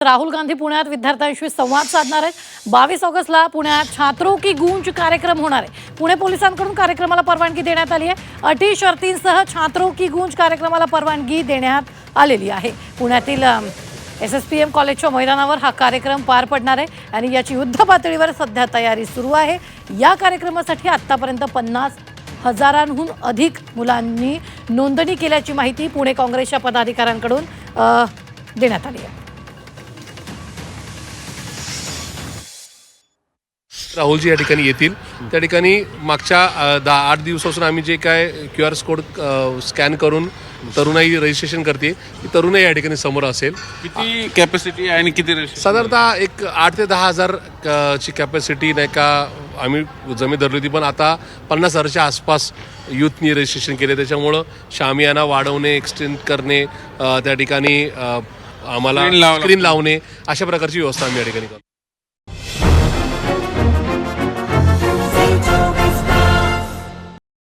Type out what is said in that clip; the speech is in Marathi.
राहुल गांधी पुण्यात विद्यार्थ्यांशी संवाद साधणार आहेत। 22 ऑगस्टला पुण्यात छात्रों की गूंज कार्यक्रम होणार आहे। पुणे पोलिसांकडून कार्यक्रमाला परवानगी देण्यात आली आहे। अटी शर्तींसह छात्रों की गूंज कार्यक्रमाला परवानगी देण्यात आलेली आहे। पुण्यातील एसएसपीएम कॉलेजच्या मैदानावर हा कार्यक्रम पार पडणार आहे आणि याची युद्ध पातळीवर सध्या तयारी सुरू आहे। या कार्यक्रमासाठी आतापर्यंत 50,000हून अधिक मुलांनी नोंदणी केल्याची माहिती पुणे काँग्रेसच्या पदाधिकाऱ्यांकडून देण्यात आली आहे। राहुलजी या ठिकाणी येतील। त्या ठिकाणी मागच्या 8 दिवसापासून आम्ही जे काय QR कोड स्कॅन करून तरुणाई रजिस्ट्रेशन करते, ती तरुणाई या ठिकाणी समोर असेल। किती कॅपॅसिटी आहे आणि किती साधारणतः एक 8 ते 10,000 ची कॅपॅसिटी नाही का आम्ही जमीन धरली होती, पण आता 50,000च्या आसपास यूथनी रजिस्ट्रेशन केले। त्याच्यामुळं शामियाना वाढवणे, एक्सटेंड करणे, त्या ठिकाणी आम्हाला स्क्रीन लावणे, अशा प्रकारची व्यवस्था आम्ही या ठिकाणी करतो।